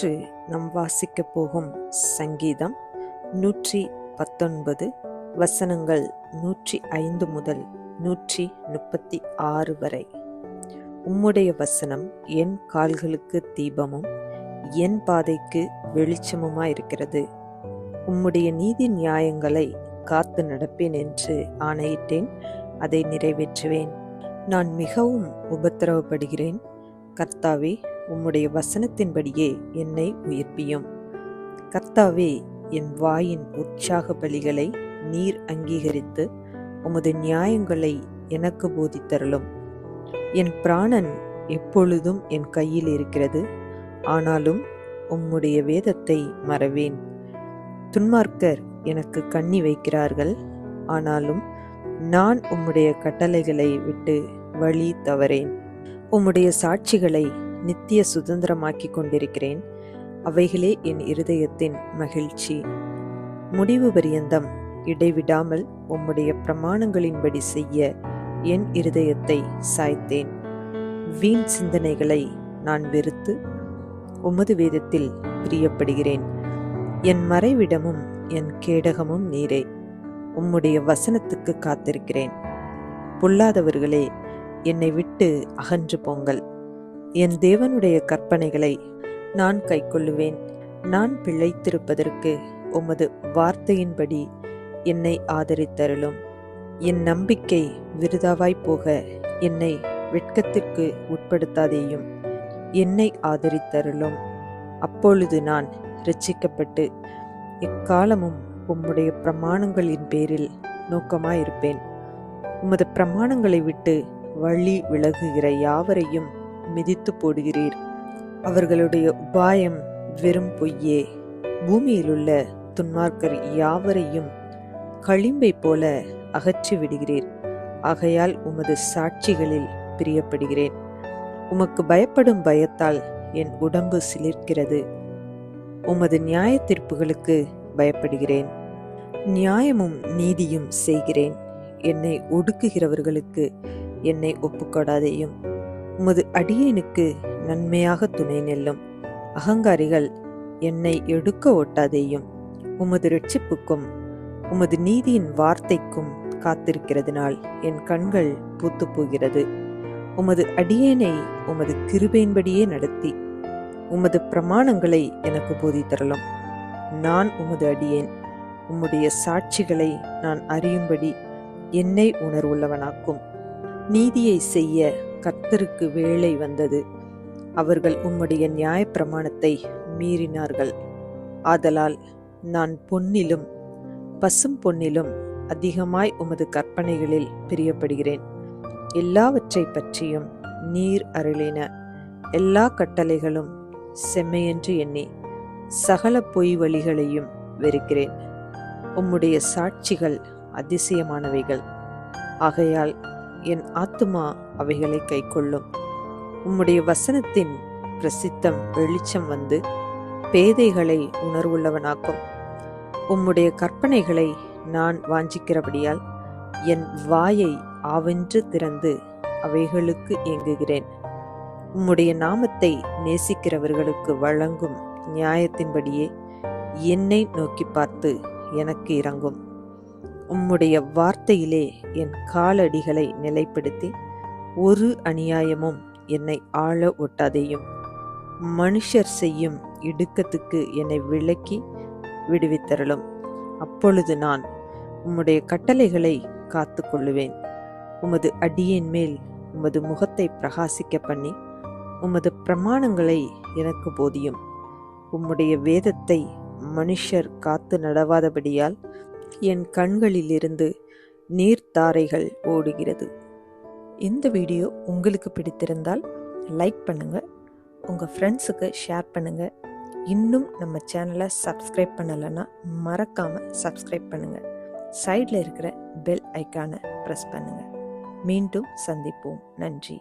இன்று நாம் வாசிக்கப் போகும் சங்கீதம் 119 வசனங்கள் 105 முதல் 136 வரை. உம்முடைய வசனம் என் கால்களுக்கு தீபமும் என் பாதைக்கு வெளிச்சமுமாயிருக்கிறது. உம்முடைய நீதி நியாயங்களை காத்து நடப்பேன் என்று ஆணையிட்டேன், அதை நிறைவேற்றுவேன். நான் மிகவும் உபத்திரவப்படுகிறேன். கர்த்தாவே, உம்முடைய வசனத்தின்படியே என்னை உயிர்ப்பியும். கர்த்தாவே, என் வாயின் உற்சாக பலிகளை நீர் அங்கீகரித்து உமது நியாயங்களை எனக்கு போதித்தருளும். என் பிராணன் எப்பொழுதும் என் கையில் இருக்கிறது, ஆனாலும் உம்முடைய வேதத்தை மறவேன். துன்மார்க்கர் எனக்கு கண்ணி வைக்கிறார்கள், ஆனாலும் நான் உம்முடைய கட்டளைகளை விட்டு வழி தவறேன். உம்முடைய சாட்சிகளை நித்திய சுதந்திரமாக்கி கொண்டிருக்கிறேன், அவைகளே என் இருதயத்தின் மகிழ்ச்சி. முடிவு பரியந்தம் இடைவிடாமல் உம்முடைய பிரமாணங்களின்படி செய்ய என் இருதயத்தை சாய்த்தேன். வீண் சிந்தனைகளை நான் வெறுத்து உமது வேதத்தில் பிரியப்படுகிறேன். என் மறைவிடமும் என் கேடகமும் நீரே. உம்முடைய வசனத்துக்கு காத்திருக்கிறேன். பொல்லாதவர்களே, என்னை விட்டு அகன்று போங்கள். என் தேவனுடைய கற்பனைகளை நான் கைக்கொள்ளுவேன். நான் பிழைத்திருப்பதற்கு உமது வார்த்தையின்படி என்னை ஆதரித்தருளும். என் நம்பிக்கை விருதாவாய் போக என்னை வெட்கத்திற்கு உட்படுத்தாதேயும். என்னை ஆதரித்தருளும். அப்பொழுது நான் இரட்சிக்கப்பட்டு எக்காலமும் உம்முடைய பிரமாணங்களின் பேரில் நோக்கமாயிருப்பேன். உமது பிரமாணங்களை விட்டு வழி விலகுகிற யாவரையும் மிதித்து போடுகிறீர். அவர்களுடைய உபாயம் வெறும் பொய்யே. பூமியிலுள்ள துன்மார்க்கர் யாவரையும் களிம்பை போல அகற்றி விடுகிறீர். ஆகையால் உமது சாட்சிகளில் பிரியப்படுகிறேன். உமக்கு பயப்படும் பயத்தால் என் உடம்பு சிலிர்க்கிறது. உமது நியாய தீர்ப்புகளுக்கு பயப்படுகிறேன். நியாயமும் நீதியும் செய்கிறேன். என்னை ஒடுக்குகிறவர்களுக்கு என்னை ஒப்புக்கொடாதேயும். உமது அடியேனுக்கு நன்மையாக துணை நெல்லும். அகங்காரிகள் என்னை எடுக்க ஒட்டாதேயும். உமது இரட்சிப்புக்கும் உமது நீதியின் வார்த்தைக்கும் காத்திருக்கிறதுனால் என் கண்கள் பூத்து போகிறது. உமது அடியேனை உமது கிருபையின்படியே நடத்தி உமது பிரமாணங்களை எனக்கு போதித்தரலும். நான் உமது அடியேன். உம்முடைய சாட்சிகளை நான் அறியும்படி என்னை உணர்வுள்ளவனாக்கும். நீதியை செய்ய கர்த்தருக்கு வேளை வந்தது. அவர்கள் உம்முடைய நியாய பிரமாணத்தை மீறினார்கள். ஆதலால் நான் பொன்னிலும் பசும் பொன்னிலும் அதிகமாய் உமது கற்பனைகளில் பிரியப்படுகிறேன். எல்லாவற்றை பற்றியும் நீர் அருளின எல்லா கட்டளைகளும் செம்மையென்று எண்ணி சகல பொய் வழிகளையும் வெறுக்கிறேன். உம்முடைய சாட்சிகள் அதிசயமானவைகள், ஆகையால் என் ஆத்துமா அவைகளை கைக்கொள்ளும். உம்முடைய வசனத்தின் பிரசித்தம் வெளிச்சம் வந்து பேதைகளை உணர்வுள்ளவனாக்கும். உம்முடைய கற்பனைகளை நான் வாஞ்சிக்கிறபடியால் என் வாயை ஆவென்று திறந்து அவைகளுக்கு ஏங்குகிறேன். உம்முடைய நாமத்தை நேசிக்கிறவர்களுக்கு வழங்கும் நியாயத்தின்படியே என்னை நோக்கி பார்த்து எனக்கு இரங்கும். உம்முடைய வார்த்தையிலே என் காலடிகளை நிலைப்படுத்தி ஒரு அநியாயமும் என்னை ஆள ஒட்டாதேயும். மனுஷர் செய்யும் இடுக்கத்துக்கு என்னை விலக்கி விடுவித்தரலும். அப்பொழுது நான் உம்முடைய கட்டளைகளை காத்து கொள்ளுவேன். உமது அடியேன் மேல் உமது முகத்தை பிரகாசிக்க பண்ணி உமது பிரமாணங்களை எனக்கு போதியும். உம்முடைய வேதத்தை மனுஷர் காத்து நடவாதபடியால் என் கண்களிலிருந்து நீர்த்தாரைகள் ஓடுகிறது. இந்த வீடியோ உங்களுக்கு பிடித்திருந்தால் லைக் பண்ணுங்க, உங்க ஃப்ரெண்ட்ஸுக்கு ஷேர் பண்ணுங்க. இன்னும் நம்ம சேனலை சப்ஸ்கிரைப் பண்ணலைன்னா மறக்காம சப்ஸ்கிரைப் பண்ணுங்க. சைடில் இருக்கிற பெல் ஐக்கானை ப்ரெஸ் பண்ணுங்க. மீண்டும் சந்திப்போம். நன்றி.